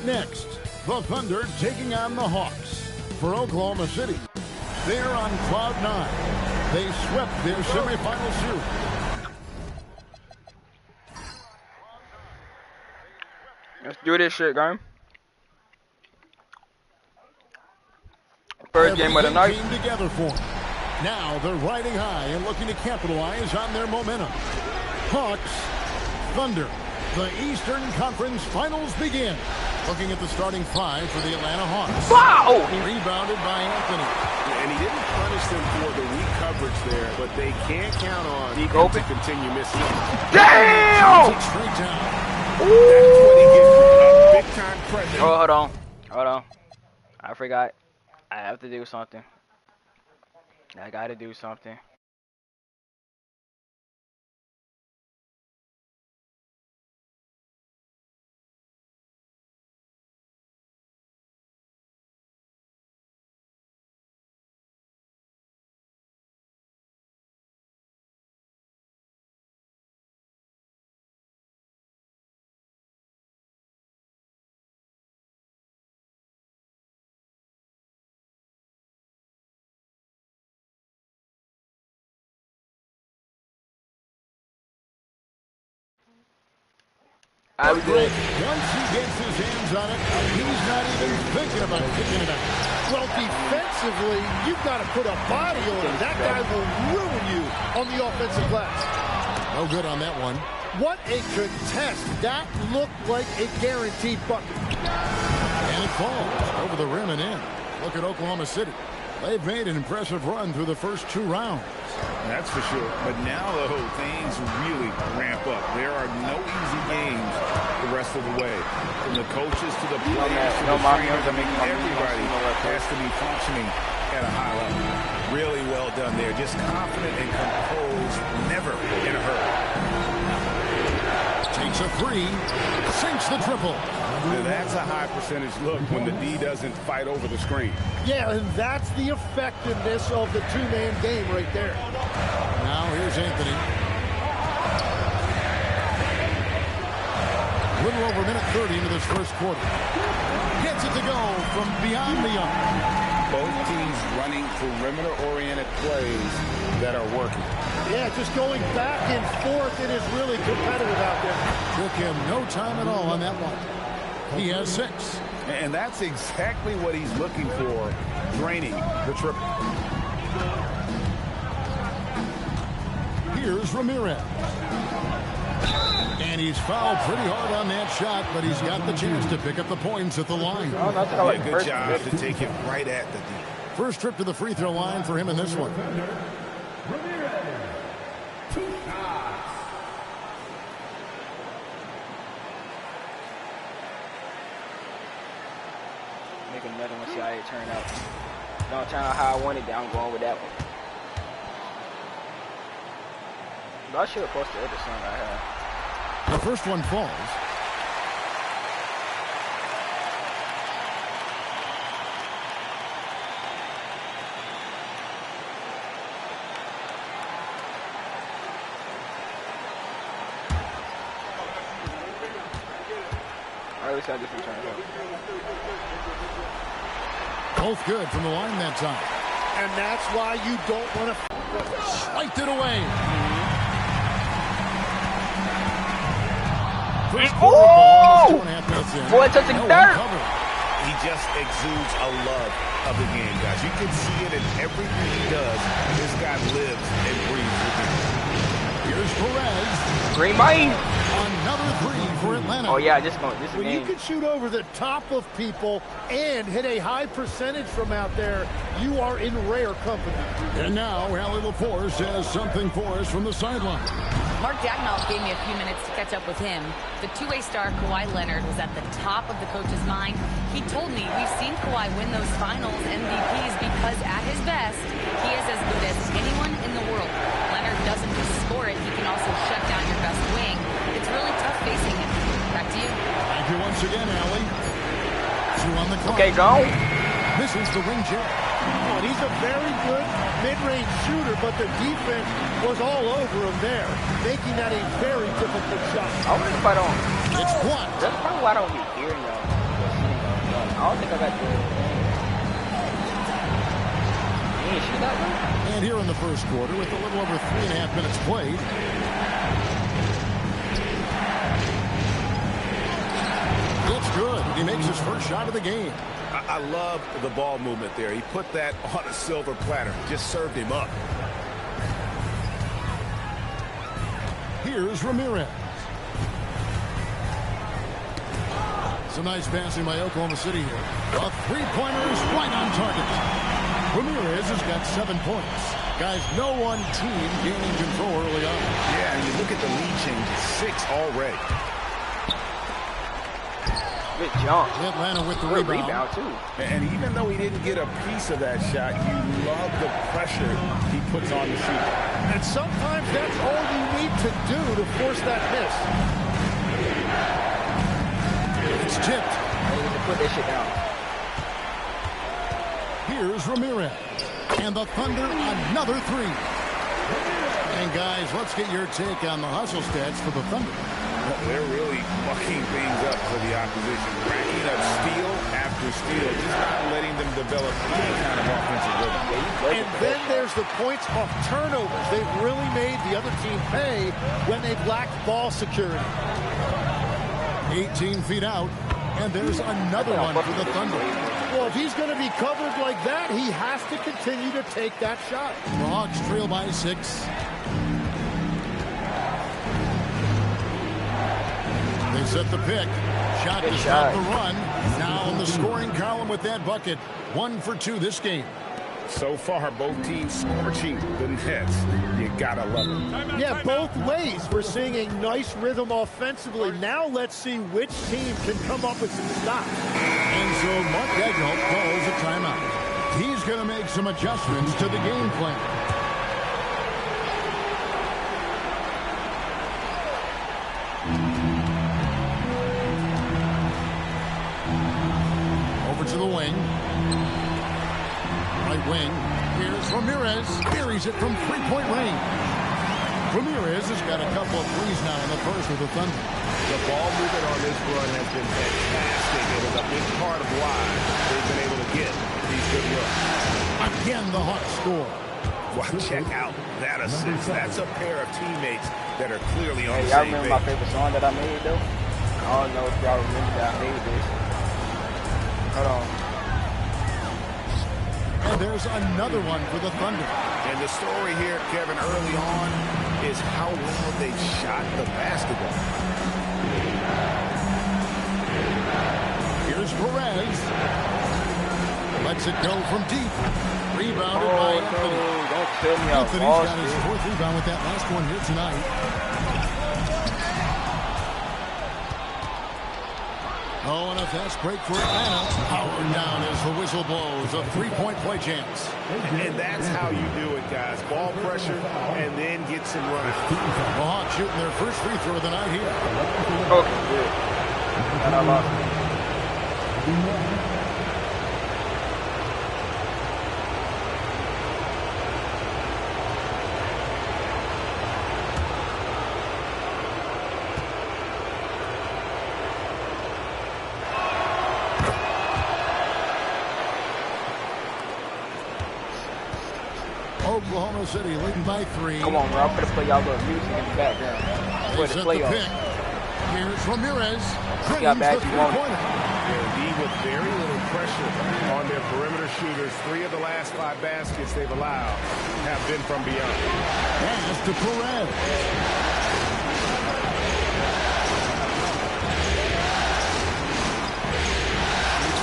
next, the Thunder taking on the Hawks. For Oklahoma City, they're on cloud 9. They swept their semifinal series. Let's do this shit, gang. First game of the night. Came together for them. Now they're riding high and looking to capitalize on their momentum. Hawks, Thunder. The Eastern Conference Finals begin. Looking at the starting 5 for the Atlanta Hawks. Wow! Rebounded by Anthony. And he didn't punish them for the weak coverage there, but they can't count on him to continue missing. Damn! Straight down. That's what he gets a big-time credit. Oh, hold on. I forgot. I have to do something. I gotta do something. Once he gets his hands on it, he's not even thinking about kicking it out. Well, defensively, you've got to put a body on him. That guy will ruin you on the offensive glass. No good on that one. What a contest. That looked like a guaranteed bucket. And it falls over the rim and in. Look at Oklahoma City. They've made an impressive run through the first 2 rounds. That's for sure. But now, though, things really ramp up. There are no easy games the rest of the way. From the coaches to the players to the trainers, everybody has to be functioning at a high level. Really well done there. Just confident and composed, never in a hurry. Takes a 3, sinks the triple. Now that's a high percentage look when the D doesn't fight over the screen. Yeah, and that's the effectiveness of the 2-man game right there. Now here's Anthony. A little over a minute 30 into this first quarter. Gets it to go from beyond the arc. Both teams running perimeter-oriented plays that are working. Yeah, just going back and forth. It is really competitive out there. Took him no time at all on that one. He has 6. And that's exactly what he's looking for, draining the triple. Here's Ramirez. And he's fouled pretty hard on that shot, but he's got the chance to pick up the points at the line. Good job to take it right at the D. First trip to the free throw line for him in this one. Make another one, see how it turn out. Don't turn out how I wanted, I'm going with that one. But I should have posted the other song I had. The first one falls. Or at least I just returned it. Both good from the line that time. And that's why you don't want to... Swiped it away. First quarter ball, 2.5 minutes in. Boy, touching dirt. He just exudes a love of the game, guys. You can see it in everything he does. This guy lives and breathes with it. Here's Perez. Green Bay. Another 3 for Atlanta. Oh yeah, this is when you can shoot over the top of people and hit a high percentage from out there, you are in rare company. And now Allie LaForce has something for us from the sideline. Mark Dagnall gave me a few minutes to catch up with him. The two-way star Kawhi Leonard was at the top of the coach's mind. He told me we've seen Kawhi win those finals MVPs because at his best, he is as good as anyone in the world. Leonard doesn't just score it, he can also shut down your best wing. It's really tough facing him. Back to you. Thank you once again, Allie. 2 on the clock. Okay, go. Misses the ring jab. Oh, he's a very good mid-range shooter, but the defense was all over him there, making that a very difficult shot. I wonder if I don't. It's blocked. That's probably why I don't be hearing y'all. I don't think I got the. And here in the first quarter, with a little over 3.5 minutes played. It's good. He makes his first shot of the game. I love the ball movement there. He put that on a silver platter. Just served him up. Here's Ramirez. Some nice passing by Oklahoma City here. A three-pointer is right on target. Ramirez has got 7 points. Guys, no one team gaining control early on. Yeah, and you look at the lead change, 6 already. Good jump. Atlanta with the Good rebound too. And even though he didn't get a piece of that shot, you love the pressure he puts on the shooter. And sometimes that's all you need to do to force that miss. It's tipped. I need to put that shit down. Here's Ramirez. And the Thunder, another three. And guys, let's get your take on the hustle stats for the Thunder. They're really mucking things up for the opposition. Racking up steal after steal. Just not letting them develop any kind of offensive rhythm. And then there's the points off turnovers. They've really made the other team pay when they've lacked ball security. 18 feet out. And there's another one for the Thunder. Well, if he's going to be covered like that, he has to continue to take that shot. The Hawks trail by 6. They set the pick. Shot to stop the run. Now in the scoring column with that bucket. 1 for 2 this game. So far, both teams scorching the nets. You gotta love it. Yeah, both ways. We're seeing a nice rhythm offensively. Now let's see which team can come up with some stops. And so Mark Daigneault calls a timeout. He's going to make some adjustments to the game plan. Over to the wing. Right wing. Here's Ramirez. Carries it from three-point range. Ramirez has got a couple of threes now in the first with the Thunder. The ball movement on this run has been fantastic. It is a big part of why they've been able to get these good looks. Again, the Hawks score. Well, check out that assist. That's a pair of teammates that are clearly on the Y'all same remember my page. favorite song that I made, though? I don't know if y'all remember that I made this. Hold on. And there's another one for the Thunder. And the story here, Kevin, early on is how well they shot the basketball. Here's Perez. Lets it go from deep. Rebounded by Anthony. No, don't tell me I Anthony's lost got his it. 4th rebound with that last one here tonight. Oh, and a fast break for Atlanta. Powered down as the whistle blows. A three-point play chance. And that's how you do it, guys. Ball pressure and then get some running. The Hawks shooting their first free throw of the night here. Okay, good. And I lost it. Oklahoma City leading by 3. Come on, bro. I'm going to play y'all little music in the background. They For set the the playoffs. pick. Here's Ramirez. got Drains back, the you want it. three-pointer. Indeed, with very little pressure on their perimeter shooters. 3 of the last 5 baskets they've allowed have been from beyond. Pass to Perez.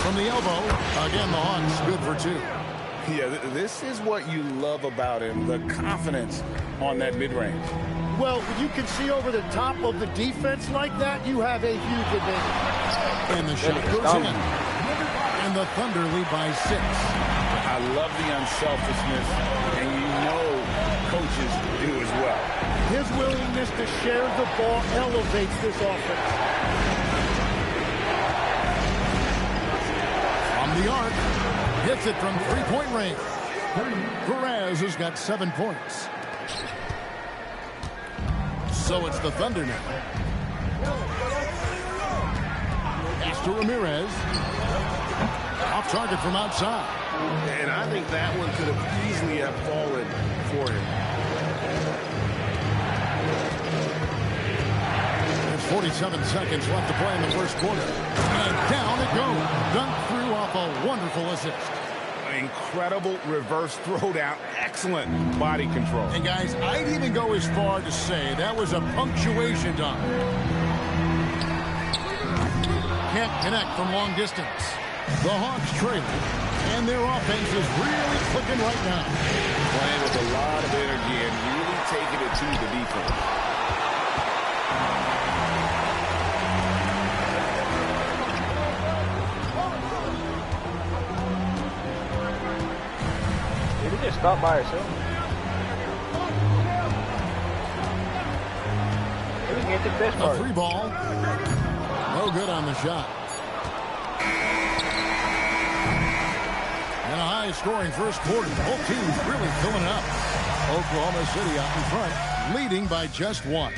From the elbow. Again, the Hawks good for 2. Yeah, this is what you love about him, the confidence on that mid-range. Well, when you can see over the top of the defense like that, you have a huge advantage. And the shot goes in. And the Thunder lead by 6. I love the unselfishness, and you know coaches do as well. His willingness to share the ball elevates this offense. From the arc. Hits it from three-point range. Perez has got 7 points. So it's the Thunder now. Pass to Ramirez. Off target from outside. And I think that one could have easily have fallen for him. There's 47 seconds left to play in the first quarter. And down it goes. Dunked through off a wonderful assist. Incredible reverse throwdown. Excellent body control. And guys, I'd even go as far to say that was a punctuation dunk. Can't connect from long distance. The Hawks trail, and their offense is really clicking right now. Playing with a lot of energy and really taking it to the defense. Did he just stop by herself? He was getting the best part. A free ball. No good on the shot. And a high-scoring first quarter. Both teams really filling it up. Oklahoma City out in front, leading by just one.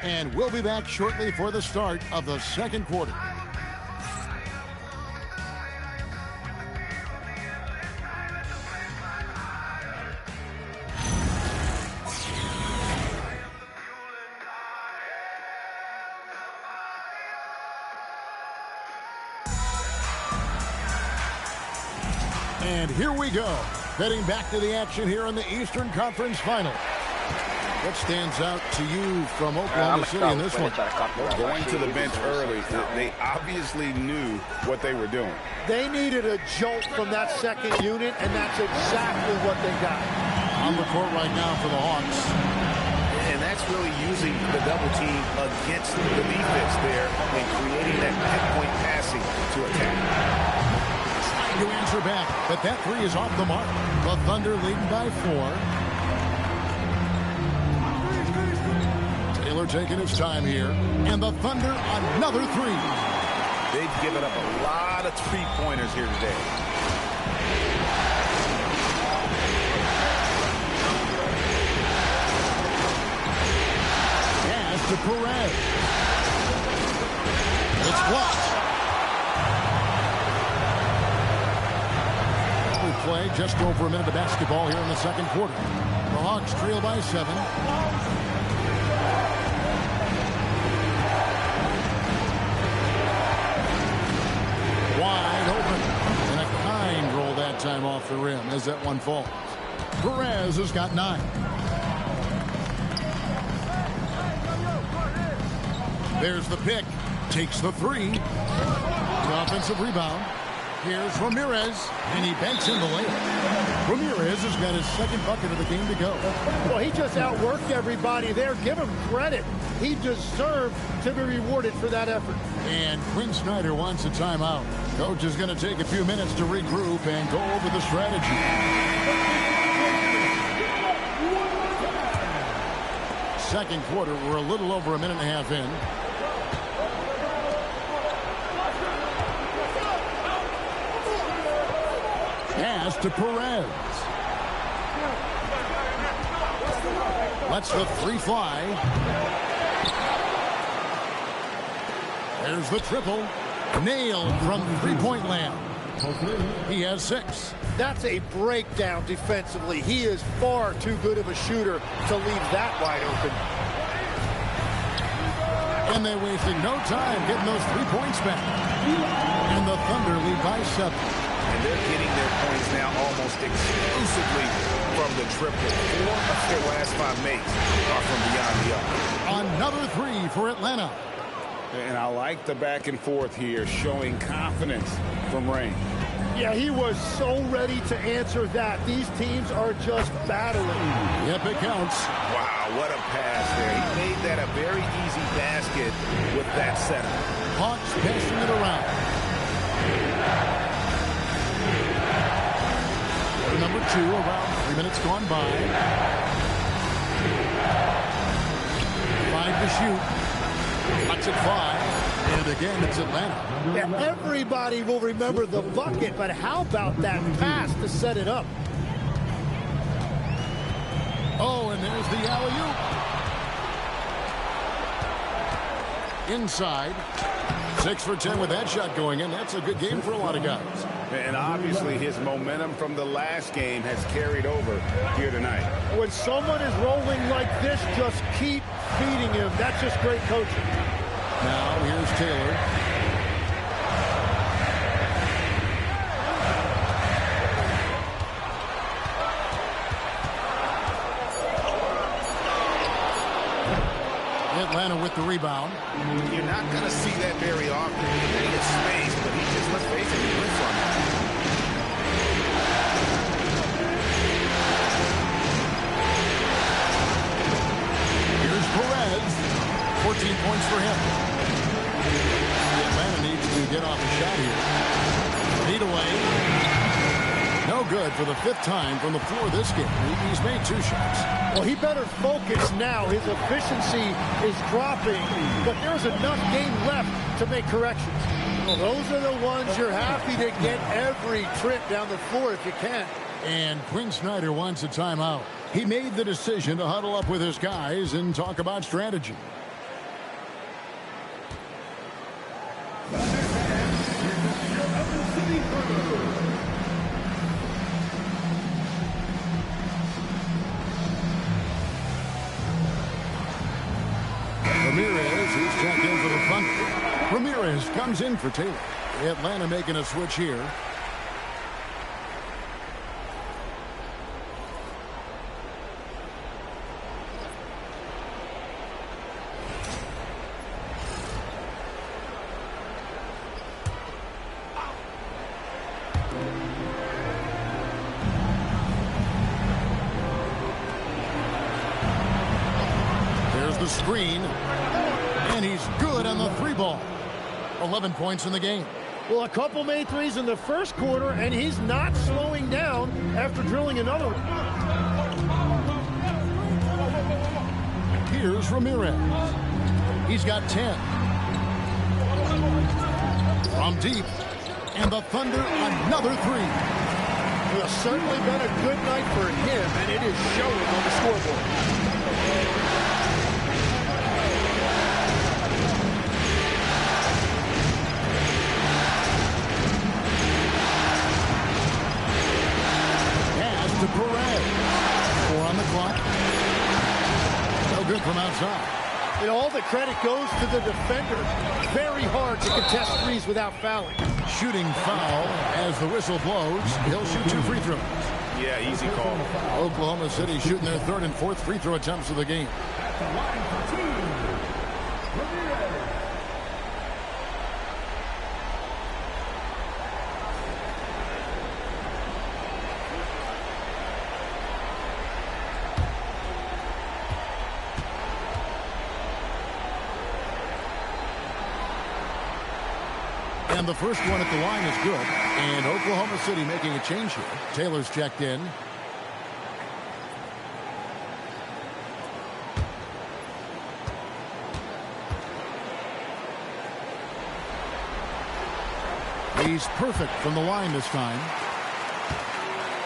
And we'll be back shortly for the start of the second quarter. And here we go, heading back to the action here in the Eastern Conference Final. What stands out to you from Oklahoma City in this one? Going to the bench early, they obviously knew what they were doing. They needed a jolt from that second unit, and that's exactly what they got. On the court right now for the Hawks. And that's really using the double team against the defense there and creating that pinpoint passing to attack. To answer back, but that three is off the mark. The Thunder leading by 4. Taylor taking his time here, and the Thunder another three. They've given up a lot of three-pointers here today. Pass to Perez. It's blocked. Play just over a minute of basketball here in the second quarter. The Hawks trail by 7. Wide open. And a kind roll that time off the rim as that one falls. Perez has got 9. There's the pick. Takes the 3. The offensive rebound. Here's Ramirez, and he banks in the layup. Ramirez has got his second bucket of the game to go. Well, he just outworked everybody there. Give him credit. He deserved to be rewarded for that effort. And Quinn Snyder wants a timeout. Coach is going to take a few minutes to regroup and go over the strategy. Second quarter, we're a little over a minute and a half in. Pass to Perez. Lets the 3 fly. There's the triple. Nailed from three-point land. He has 6. That's a breakdown defensively. He is far too good of a shooter to leave that wide open. And they wasted no time getting those 3 points back. And the Thunder lead by 7. And they're getting their points now almost exclusively from the triple. 4 of their last 5 makes are from beyond the arc. Another 3 for Atlanta. And I like the back and forth here, showing confidence from Rain. Yeah, he was so ready to answer that. These teams are just battling. Yep, it counts. Wow, what a pass there. He made that a very easy basket with that setup. Hawks passing it around. Number 2, around 3 minutes gone by. 5 to shoot. Cuts it 5. And again, it's Atlanta. Yeah, everybody will remember the bucket, but how about that pass to set it up? Oh, and there's the alley-oop. Inside. 6 for 10 with that shot going in. That's a good game for a lot of guys. And obviously his momentum from the last game has carried over here tonight. When someone is rolling like this, just keep feeding him. That's just great coaching. Now here's Taylor. Atlanta with the rebound. You're not going to see that very often. He gets space, but he just, let's face it, he lives on that. Here's Perez. 14 points for him. Atlanta needs to get off a shot here. Lead away. No good for the 5th time from the floor this game. He's made 2 shots. Well, he better focus now. His efficiency is dropping, but there's enough game left to make corrections. Well, those are the ones you're happy to get every trip down the floor if you can. And Quinn Snyder wants a timeout. He made the decision to huddle up with his guys and talk about strategy. Ramirez, who's checked in for the Thunder. Ramirez comes in for Taylor. Atlanta making a switch here. There's the screen. And he's good on the 3-ball. 11 points in the game. Well, a couple made threes in the first quarter, and he's not slowing down after drilling another one. Here's Ramirez. He's got 10. From deep. And the Thunder, another 3. Well, certainly been a good night for him, and it is showing on the scoreboard. To Perez. 4 on the clock. No good from outside. And all the credit goes to the defender. Very hard to contest threes without fouling. Shooting foul as the whistle blows. He'll shoot 2 free throws. Yeah, easy call. Oklahoma City shooting their 3rd and 4th free throw attempts of the game. And the first one at the line is good. And Oklahoma City making a change here. Taylor's checked in. He's perfect from the line this time.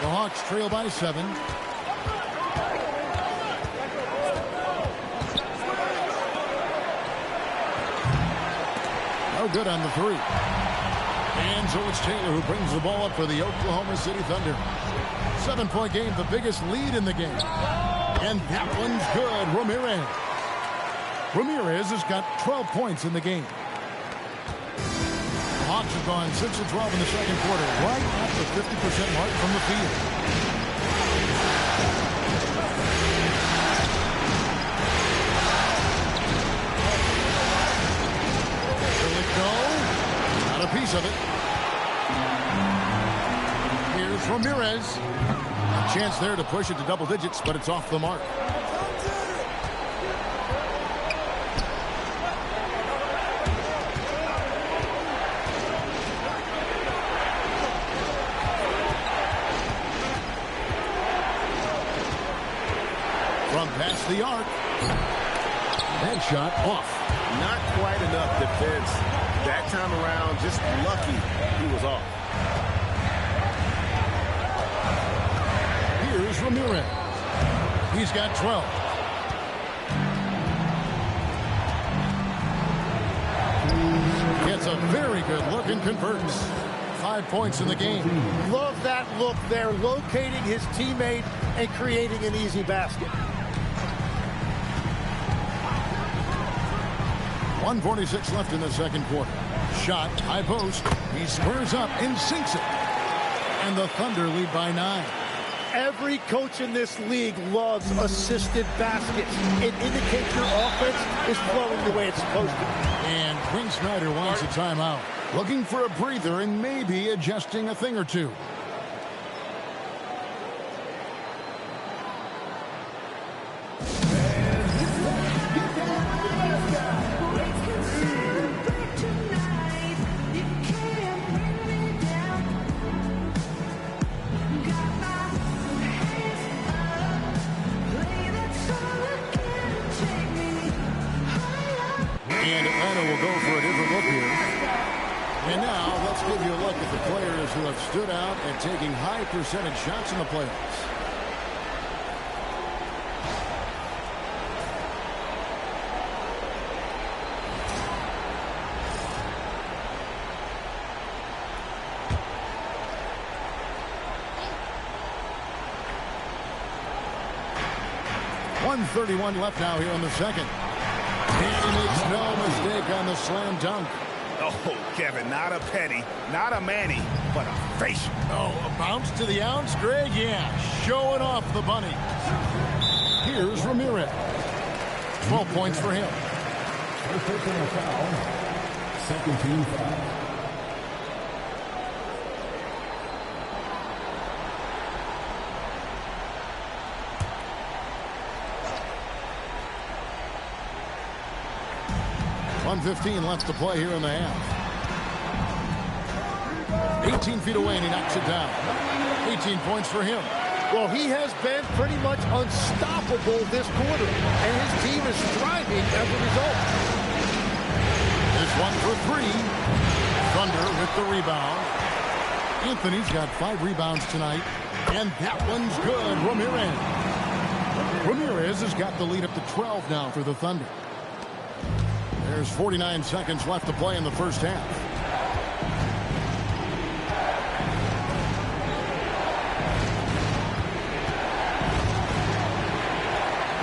The Hawks trail by 7. No good on the 3. And so it's Taylor who brings the ball up for the Oklahoma City Thunder. 7-point game, the biggest lead in the game. And that one's good. Ramirez has got 12 points in the game. Hawks have gone 6 of 12 in the second quarter, right at the 50% mark from the field. Not a piece of it. Here's Ramirez. A chance there to push it to double digits, but it's off the mark. From past the arc. That shot off. Not quite enough defense that time around. Just lucky he was off. Here's Ramirez. He's got 12. Gets Very good look and converts. 5 points in the game. Love that look there, locating his teammate and creating an easy basket. 1:46 left in the second quarter. Shot, high post. He squares up and sinks it. And the Thunder lead by 9. Every coach in this league loves assisted baskets. It indicates your offense is flowing the way it's supposed to. And Quinn Snyder wants a timeout. Looking for a breather and maybe adjusting a thing or two. And Atlanta will go for a different look here. And now let's give you a look at the players who have stood out at taking high percentage shots in the playoffs. .131 left now here in the second. And he makes no mistake on the slam dunk. Oh, Kevin, not a penny, not a Manny, but a facial. Oh, a bounce to the ounce, Greg? Yeah, showing off the bunny. Here's Ramirez. 12 points for him. Personal foul. Second team foul. .115 left to play here in the half. 18 feet away and he knocks it down. 18 points for him. Well, he has been pretty much unstoppable this quarter, and his team is thriving as a result. This one for 3. Thunder with the rebound. Anthony's got 5 rebounds tonight, and that one's good. Ramirez has got the lead up to 12 now for the Thunder. There's 49 seconds left to play in the first half.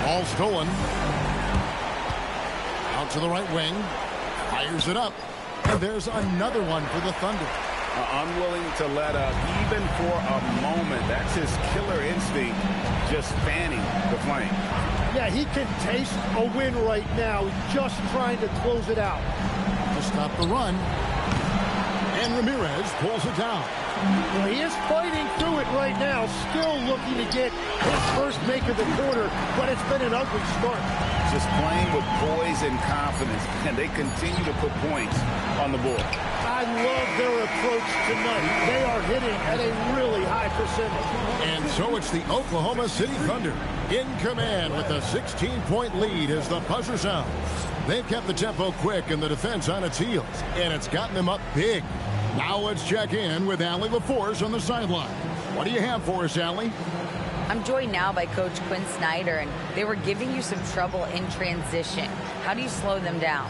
Ball stolen. Out to the right wing. Fires it up. And there's another one for the Thunder. Unwilling to let up even for a moment. That's his killer instinct, just fanning the flame. Yeah, he can taste a win right now, just trying to close it out. To stop the run. And Ramirez pulls it down. Well, he is fighting through it right now, still looking to get his first make of the quarter, but it's been an ugly start. Just playing with poise and confidence, and they continue to put points on the board. I love their approach tonight. They are hitting at a really high percentage. And so it's the Oklahoma City Thunder in command with a 16-point lead as the buzzer sounds. They've kept the tempo quick and the defense on its heels, and it's gotten them up big. Now let's check in with Allie LaForce on the sideline. What do you have for us, Allie? I'm joined now by Coach Quinn Snyder, and they were giving you some trouble in transition. How do you slow them down?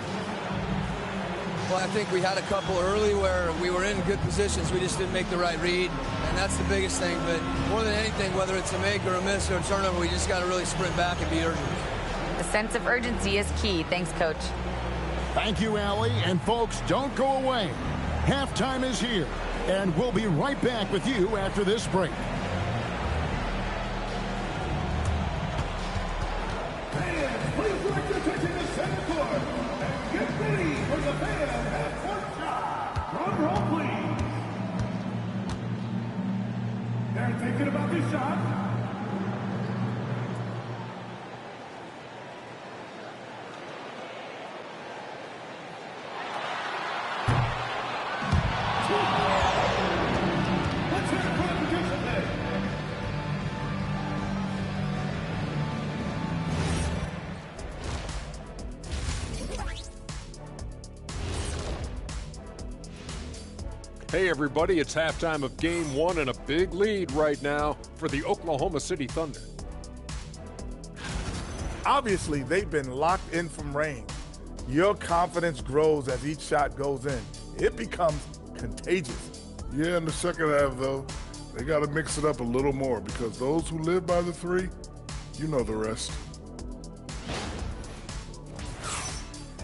Well, I think we had a couple early where we were in good positions. We just didn't make the right read, and that's the biggest thing. But more than anything, whether it's a make or a miss or a turnover, we just got to really sprint back and be urgent. The sense of urgency is key. Thanks, Coach. Thank you, Allie. And folks, don't go away. Halftime is here, and we'll be right back with you after this break. Thinking about this shot. Let's hear it for the participant. Hey everybody, it's halftime of game 1 and a big lead right now for the Oklahoma City Thunder. Obviously, they've been locked in from range. Your confidence grows as each shot goes in. it becomes contagious. Yeah, in the second half, though, they got to mix it up a little more because those who live by the three, you know the rest.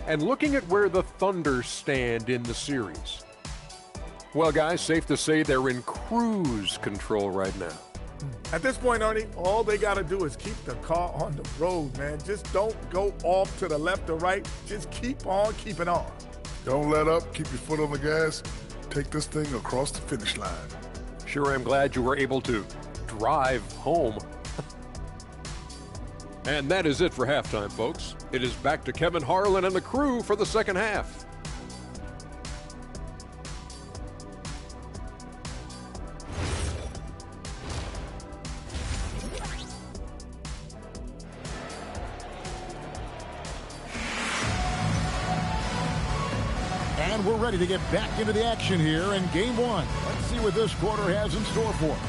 And looking at where the Thunder stand in the series. Well, guys, safe to say they're in cruise control right now. At this point, Ernie, all they got to do is keep the car on the road, man. Just don't go off to the left or right. Just keep on keeping on. Don't let up. Keep your foot on the gas. Take this thing across the finish line. Sure am glad you were able to drive home. And that is it for halftime, folks. It is back to Kevin Harlan and the crew for the second half. And we're ready to get back into the action here in game one. Let's see what this quarter has in store for us.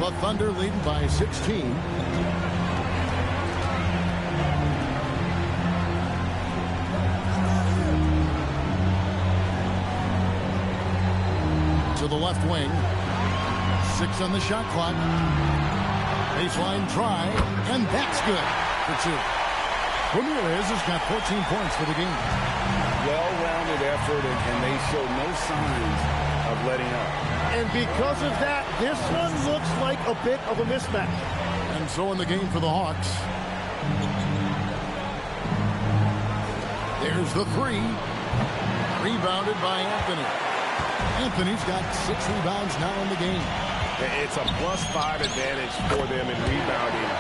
The Thunder leading by 16. To the left wing. 6 on the shot clock. Baseline try, and that's good for 2. Ramirez has got 14 points for the game. Well-rounded effort, and they show no signs of letting up. And because of that, this one looks like a bit of a mismatch. And so in the game for the Hawks. There's the 3. Rebounded by Anthony. Anthony's got 6 rebounds now in the game. It's a +5 advantage for them in rebounding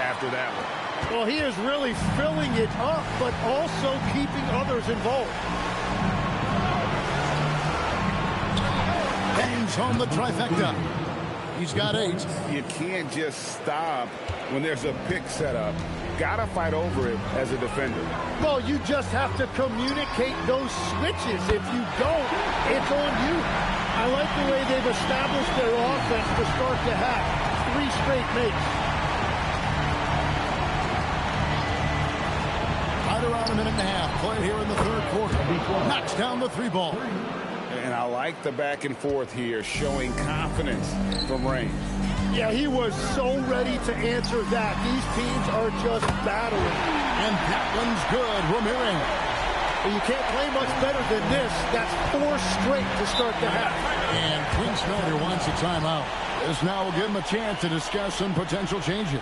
after that one. Well, he is really filling it up, but also keeping others involved. Bangs home the trifecta. He's got 8. You can't just stop when there's a pick set up. Gotta fight over it as a defender. Well, you just have to communicate those switches. If you don't, it's on you. I like the way they've established their offense to start the half. 3 straight makes. Right around a minute and a half. Play here in the third quarter. Knocks down the 3 ball. And I like the back and forth here, showing confidence from range. Yeah, he was so ready to answer that. These teams are just battling. And that one's good. Ramirez. Well, you can't play much better than this. That's 4 straight to start the half. And Quinn Snyder wants a timeout. This now will give him a chance to discuss some potential changes.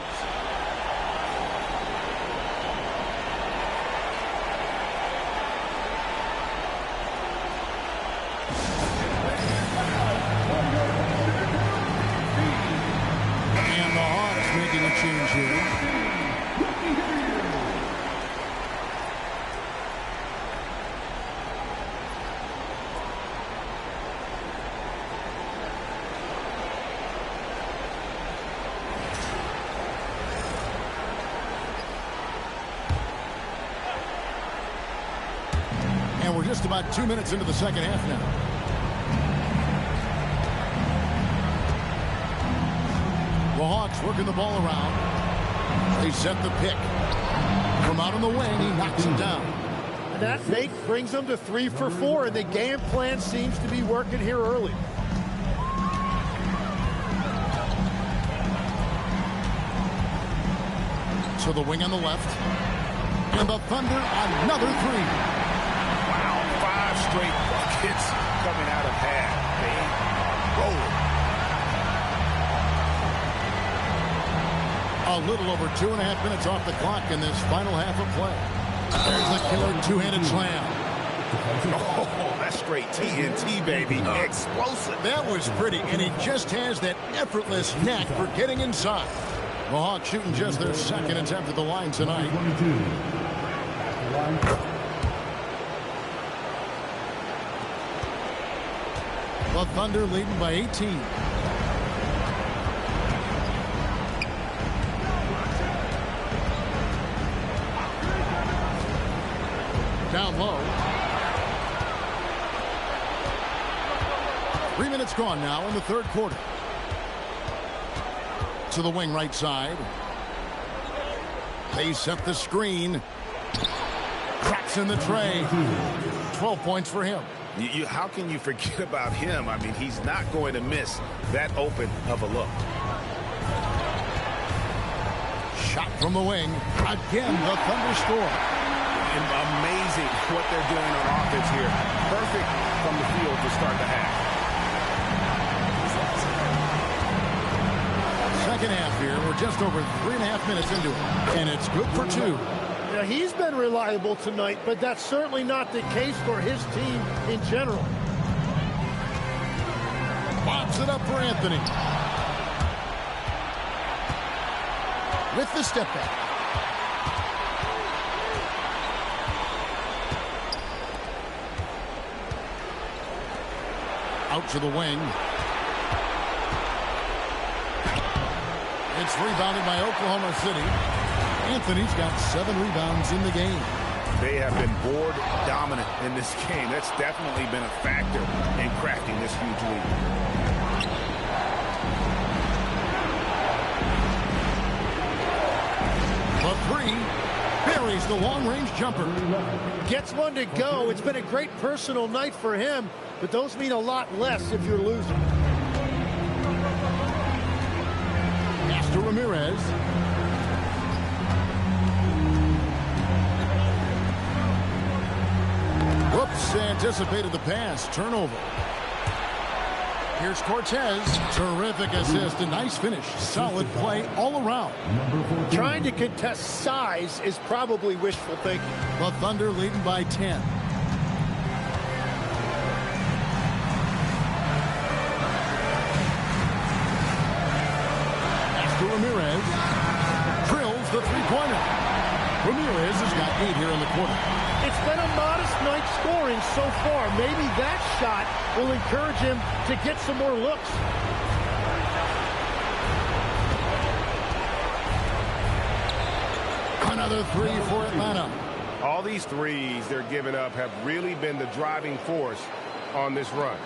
Change here. And we're just about 2 minutes into the second half now. The Hawks working the ball around. They set the pick. From out on the wing, he knocks it down. And that fake brings them to 3 for 4, and the game plan seems to be working here early. To the wing on the left. And the Thunder, another 3. Wow, 5 straight buckets coming out of half. They rolling. A little over 2.5 minutes off the clock in this final half of play. There's the killer 2-handed slam. Oh, that's straight TNT, baby. Explosive. That was pretty, and he just has that effortless knack for getting inside. The Hawks shooting just their second attempt at the line tonight. The Thunder leading by 18. low. 3 minutes gone now in the third quarter. To the wing right side. They set the screen. Cracks in the tray. 12 points for him. How can you forget about him? I mean, he's not going to miss that open of a look. Shot from the wing. Again, the Thunder score. Amazing what they're doing on offense here. Perfect from the field to start the half. Second half here. We're just over 3.5 minutes into it. And it's good for 2. Yeah, he's been reliable tonight, but that's certainly not the case for his team in general. Bobs it up for Anthony. With the step back. Out to the wing. It's rebounded by Oklahoma City. Anthony's got 7 rebounds in the game. They have been board dominant in this game. That's definitely been a factor in cracking this huge lead. The 3 buries the long-range jumper. Gets one to go. It's been a great personal night for him, but those mean a lot less if you're losing. Pass to Ramirez. Whoops, anticipated the pass. Turnover. Here's Cortez. Terrific assist. A nice finish. Solid play all around. Trying to contest size is probably wishful thinking. The Thunder leading by 10. Pass to Ramirez. Drills the three-pointer. Ramirez has got 8 here in the quarter. It's been a modest night scoring so far. Maybe that shot will encourage him to get some more looks. Another 3 for Atlanta. All these threes they're giving up have really been the driving force on this run.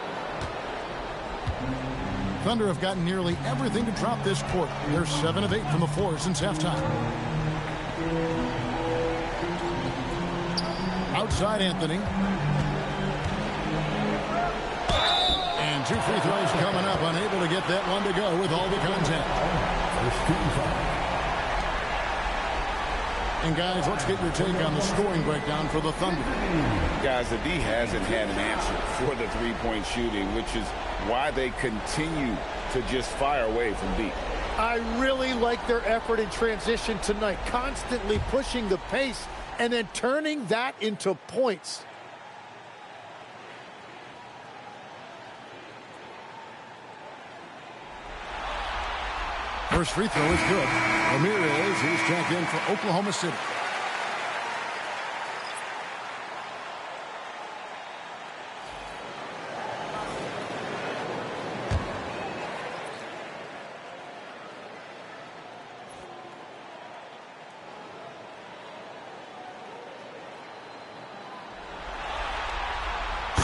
Thunder have gotten nearly everything to drop this quarter. They're 7 of 8 from the floor since halftime. Outside Anthony. And 2 free throws coming up. Unable to get that one to go with all the contact. And guys, let's get your take on the scoring breakdown for the Thunder. Guys, the D hasn't had an answer for the three-point shooting, which is why they continue to just fire away from deep. I really like their effort in transition tonight, constantly pushing the pace and then turning that into points. First free throw is good. Ramirez, he's checked in for Oklahoma City.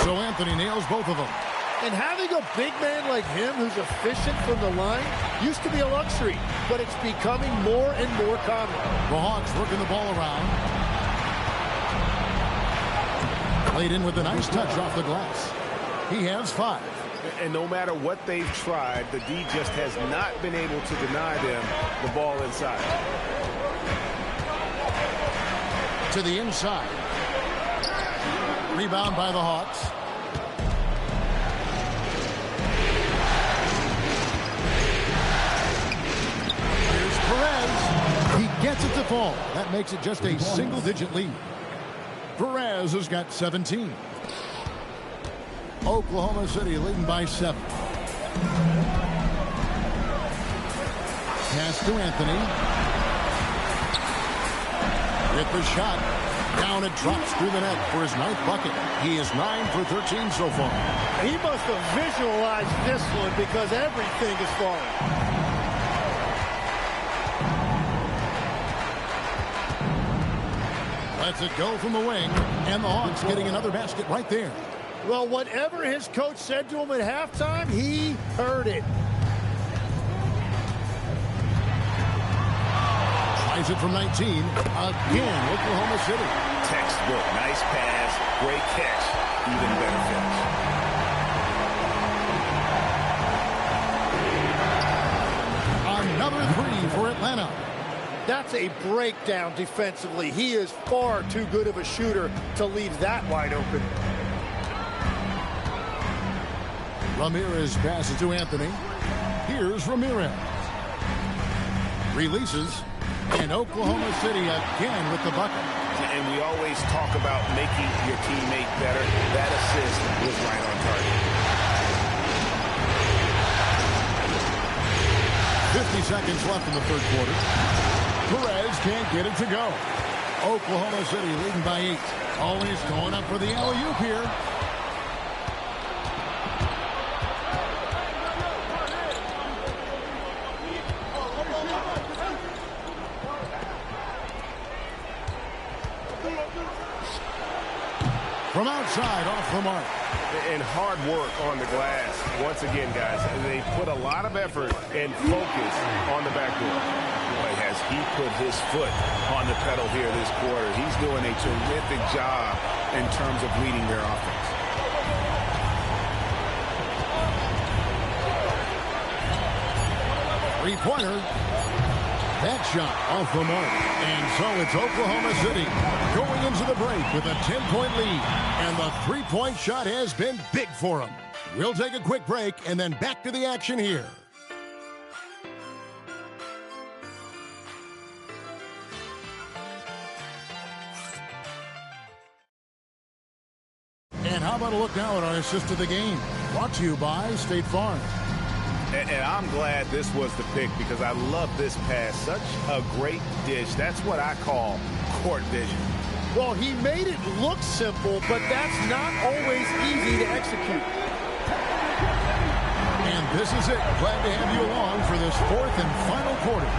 So Anthony nails both of them. And having a big man like him who's efficient from the line used to be a luxury, but it's becoming more and more common. The Hawks working the ball around. Played in with a nice touch off the glass. He has 5. And no matter what they've tried, the D just has not been able to deny them the ball inside. To the inside. Rebound by the Hawks. Here's Perez. He gets it to fall. That makes it just a single-digit lead. Perez has got 17. Oklahoma City leading by 7. Pass to Anthony. With the shot. Down, it drops through the net for his 9th bucket. He is 9 for 13 so far. He must have visualized this one because everything is falling. Lets it go from the wing, and the Hawks getting another basket right there. Well, whatever his coach said to him at halftime, he heard it. Tries it from 19. Again, Oklahoma City. Textbook. Nice pass. Great catch. Even better finish. Another three for Atlanta. That's a breakdown defensively. He is far too good of a shooter to leave that wide open. Ramirez passes to Anthony. Here's Ramirez. Releases. And Oklahoma City again with the bucket. And we always talk about making your teammate better. That assist was right on target. 50 seconds left in the third quarter. Perez can't get it to go. Oklahoma City leading by 8. Always going up for the alley-oop here. From outside, off the mark. And hard work on the glass. Once again, guys, they put a lot of effort and focus on the backboard. Boy, has he put his foot on the pedal here this quarter. He's doing a terrific job in terms of leading their offense. Three-pointer. That shot off the mark. And so it's Oklahoma City going into the break with a 10-point lead. And the three-point shot has been big for them. We'll take a quick break and then back to the action here. And how about a look now at our assist of the game? Brought to you by State Farm. And I'm glad this was the pick because I love this pass. Such a great dish. That's what I call court vision. Well, he made it look simple, but that's not always easy to execute. And this is it. Glad to have you along for this fourth and final quarter.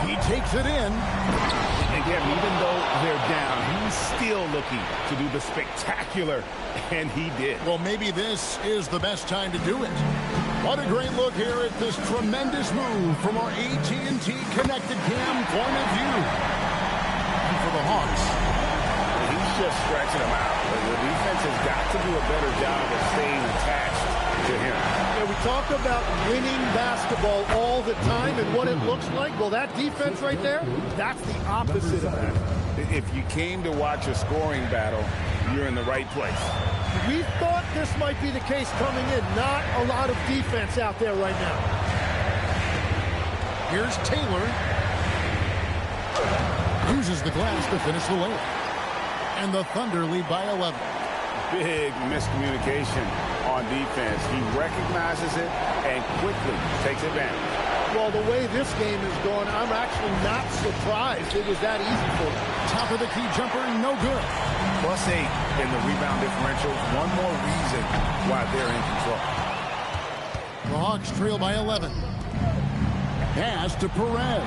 He takes it in. Again, even though they're down, he's still looking to do the spectacular, and he did. Well, maybe this is the best time to do it. What a great look here at this tremendous move from our AT&T Connected Cam point of view. And for the Hawks, he's just stretching them out. The defense has got to do a better job of staying attached to him. Yeah, we talk about winning basketball all the time and what it looks like. Well, that defense right there, that's the opposite of that. If you came to watch a scoring battle, you're in the right place. We thought this might be the case coming in. Not a lot of defense out there right now. Here's Taylor. Uses the glass to finish the layup. And the Thunder lead by 11. Big miscommunication on defense. He recognizes it and quickly takes advantage. Well, the way this game is going, I'm actually not surprised it was that easy for them. Top of the key jumper, no good. +8 in the rebound differential. One more reason why they're in control. The Hawks trail by 11. Pass to Perez.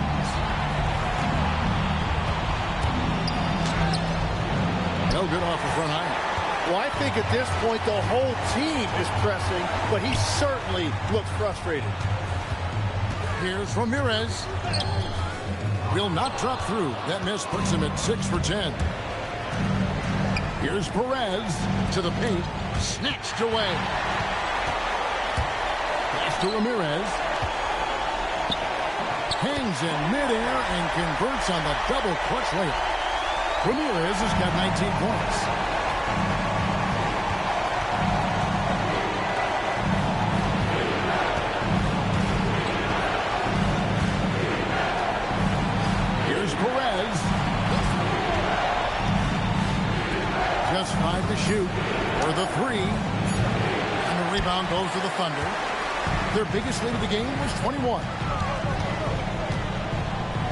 No good off the front iron. Well, I think at this point the whole team is pressing, but he certainly looks frustrated. Here's Ramirez. Will not drop through. That miss puts him at 6 for 10. Here's Perez to the paint. Snatched away. Pass to Ramirez. Hangs in midair and converts on the double clutch layup. Ramirez has got 19 points. Here's Perez. Just 5 to shoot for the 3. And the rebound goes to the Thunder. Their biggest lead of the game was 21.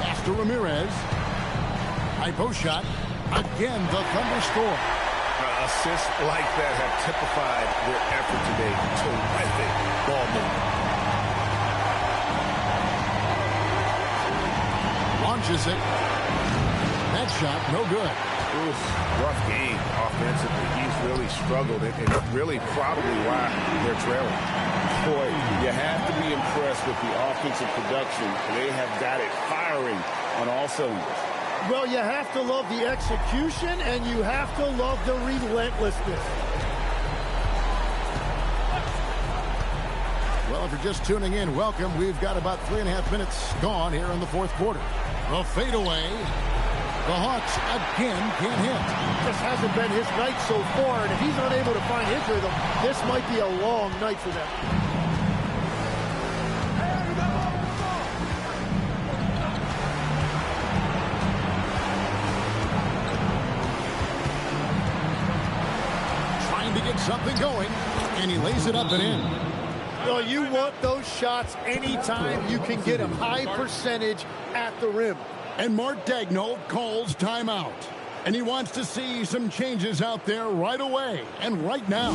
Pass to Ramirez. High post shot. Again, the Thunder score. Assists like that have typified their effort today. Terrific ball movement. Launches it. That shot, no good. Oof, rough game offensively. He's really struggled, and really probably why they're trailing. Boy, you have to be impressed with the offensive production. They have got it firing on all cylinders. Well, you have to love the execution, and you have to love the relentlessness. Well, if you're just tuning in, welcome. We've got about 3.5 minutes gone here in the fourth quarter. The fadeaway. The Hawks again can't hit. Just hasn't been his night so far, and if he's unable to find his rhythm, this might be a long night for them. Trying to get something going, and he lays it up and in. Well, you want those shots anytime you can get a high percentage at the rim. And Mark Daigneault calls timeout. And he wants to see some changes out there right away and right now.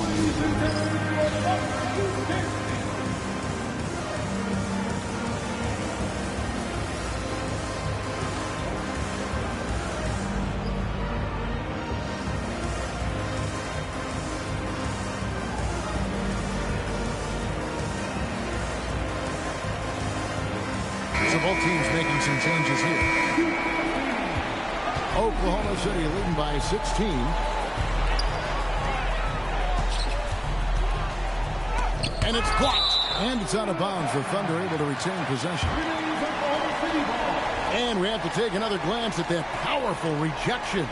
So both teams making some changes here. Oklahoma City leading by 16. And it's blocked. And it's out of bounds. The Thunder able to retain possession. And we have to take another glance at that powerful rejection.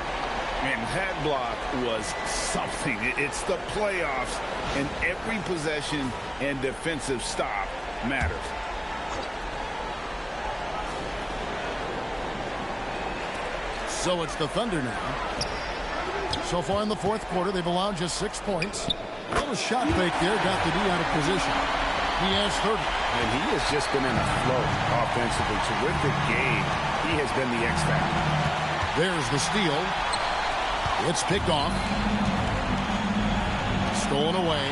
And that block was something. It's the playoffs, and every possession and defensive stop matters. So it's the Thunder now. So far in the fourth quarter, they've allowed just 6 points. A little shot fake there, got the D out of position. He has 30. And he has just been in a flow offensively. Terrific game. He has been the X factor. There's the steal. It's picked off. Stolen away.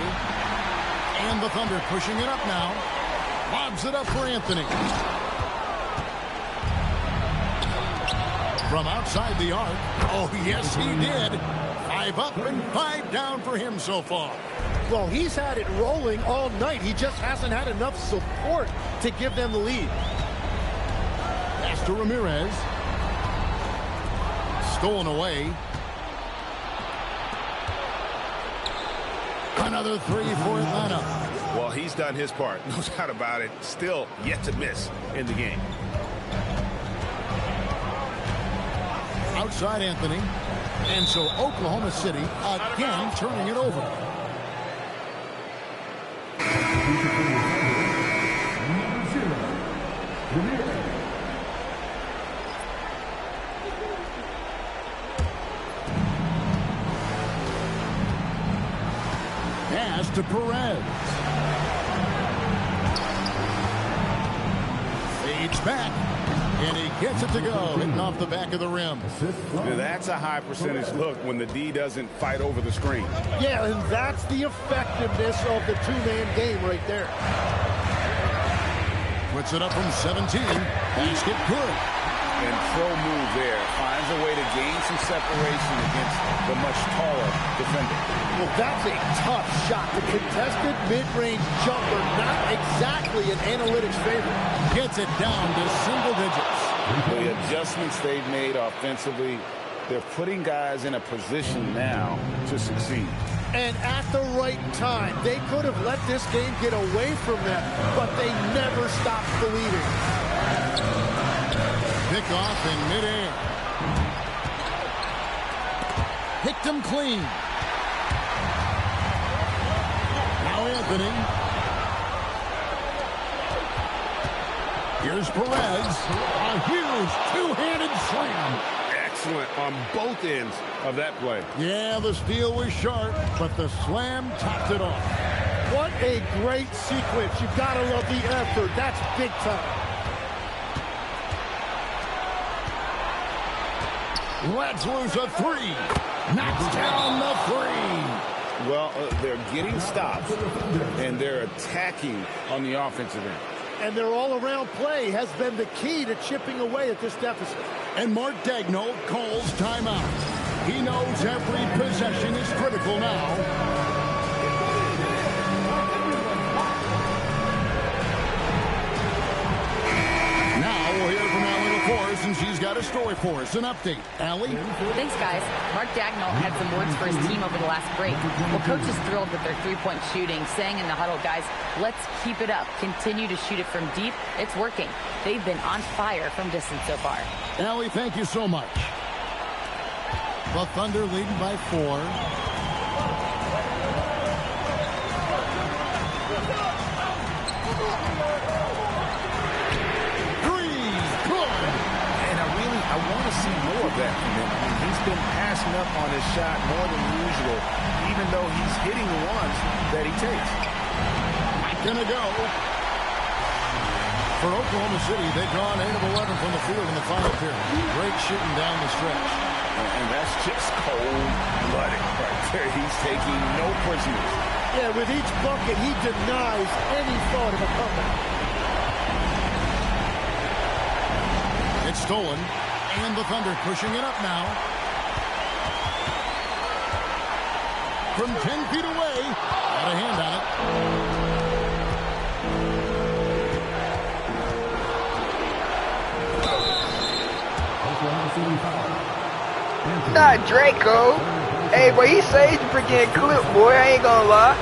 And the Thunder pushing it up now. Lobs it up for Anthony. From outside the arc. Oh, yes, he did. 5 up and 5 down for him so far. Well, he's had it rolling all night. He just hasn't had enough support to give them the lead. Pass to Ramirez. Stolen away. Another 3 for Atlanta. Well, he's done his part. No doubt about it. Still yet to miss in the game. Outside Anthony. And so Oklahoma City again turning it over. Pass to Perez. Fades back. And he gets it to go, hitting off the back of the rim. That's a high percentage look when the D doesn't fight over the screen. Yeah, and that's the effectiveness of the two-man game right there. Puts it up from 17. Basket good. And pro move there. Finds a way to gain some separation against the much taller defender. Well, that's a tough shot. The contested mid-range jumper, not exactly an analytics favorite. Gets it down to single digits. The adjustments they've made offensively, they're putting guys in a position now to succeed. And at the right time, they could have let this game get away from them, but they never stopped believing. Pick off in midair. Picked him clean. Now Anthony. Here's Perez. A huge two-handed slam. Excellent on both ends of that play. Yeah, the steal was sharp, but the slam topped it off. What a great sequence. You've got to love the effort. That's big time. Let's lose a 3. Knocks down the 3. Well, they're getting stops, and they're attacking on the offensive end. And their all-around play has been the key to chipping away at this deficit. And Mark Daigneault calls timeout. He knows every possession is critical now. And she's got a story for us, an update. Allie? Thanks, guys. Mark Daigneault had some words for his team over the last break. Well, coach is thrilled with their three-point shooting, saying in the huddle, guys, let's keep it up. Continue to shoot it from deep. It's working. They've been on fire from distance so far. Allie, thank you so much. The Thunder leading by 4. I want to see more of that from him. I mean, he's been passing up on his shot more than usual, even though he's hitting the ones that he takes. Gonna go. For Oklahoma City, they've gone 8 of 11 from the field in the final period. Great shooting down the stretch. And that's just cold-blooded right there. He's taking no prisoners. Yeah, with each bucket, he denies any thought of a comeback. It's stolen. And the Thunder pushing it up now. From 10 feet away. Got a hand on it. Not Draco. Hey, boy, he saved you for getting clipped, boy. I ain't gonna lie.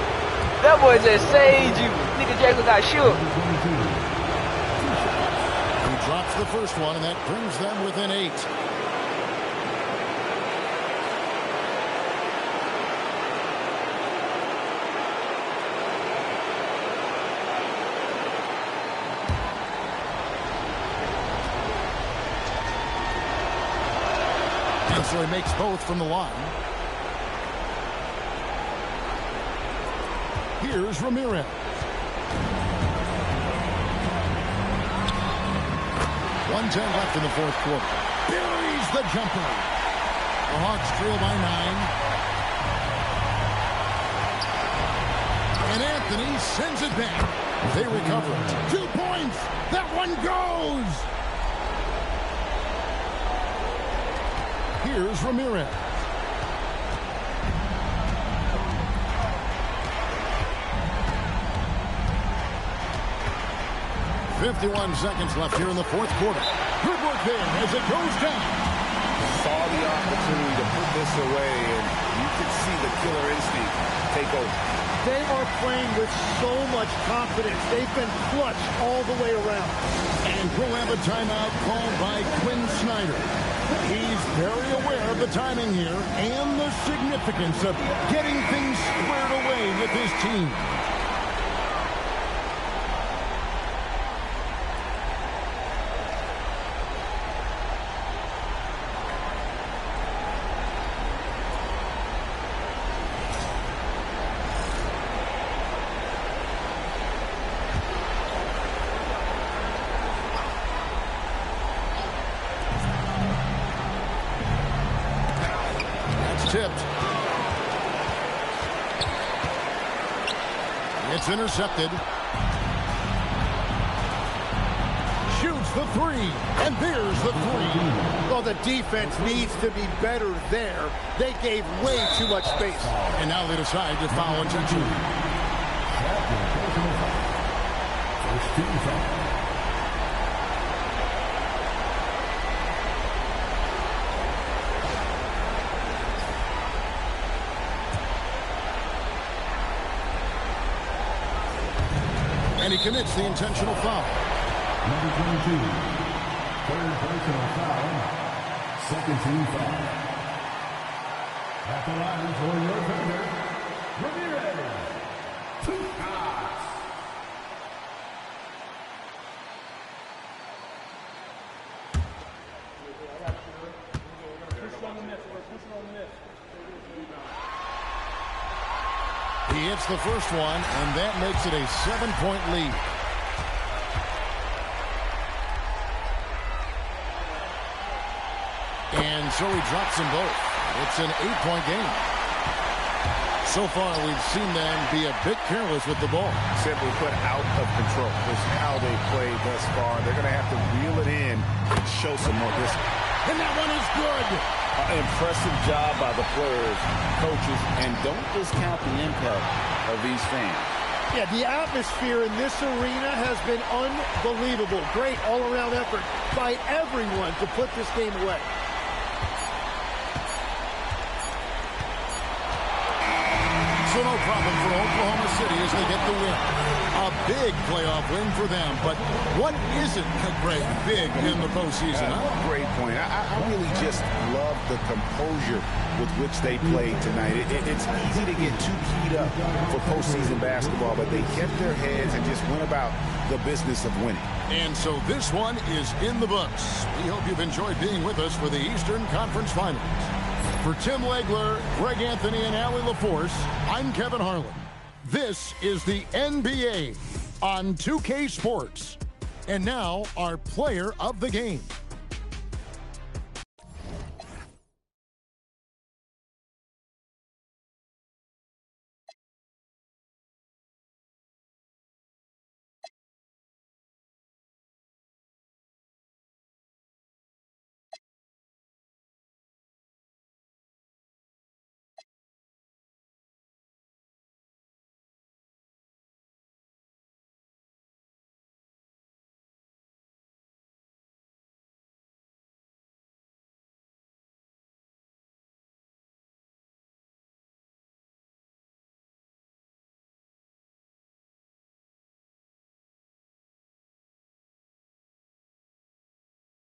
That boy just saved you. Nigga Draco got shook. Drops the first one, and that brings them within 8. And so he makes both from the line. Here's Ramirez. 1:10 left in the fourth quarter. Buries the jumper. The Hawks trail by 9. And Anthony sends it back. They recover it. 2 points. That one goes. Here's Ramirez. .51 seconds left here in the fourth quarter. Good work there as it goes down. Saw the opportunity to put this away, and you could see the killer instinct take over. They are playing with so much confidence. They've been clutch all the way around. And we'll have a timeout called by Quinn Snyder. He's very aware of the timing here and the significance of getting things squared away with his team. Tipped. It's intercepted. Shoots the 3, and there's the 3. Well, the defense needs to be better there. They gave way too much space. And now they decide to foul intentionally. First team foul. And he commits the intentional foul. Number 22, third personal foul, second team foul. At the line for your Thunder, Ramirez. 2 shots. He hits the first one, and that makes it a 7-point lead. And so he drops them both. It's an 8-point game. So far, we've seen them be a bit careless with the ball. Simply put, out of control. It's how they played thus far. They're going to have to reel it in and show some more discipline. And that one is good. An impressive job by the players, coaches, and don't discount the impact of these fans. Yeah, the atmosphere in this arena has been unbelievable. Great all-around effort by everyone to put this game away. So no problem for Oklahoma City as they get the win. A big playoff win for them, but what isn't Greg big in the postseason? Great point. I really just love the composure with which they played tonight. It's easy to get too keyed up for postseason basketball, but they kept their heads and just went about the business of winning. And so this one is in the books. We hope you've enjoyed being with us for the Eastern Conference Finals. For Tim Legler, Greg Anthony, and Allie LaForce, I'm Kevin Harlan. This is the NBA on 2K Sports. And now, our player of the game.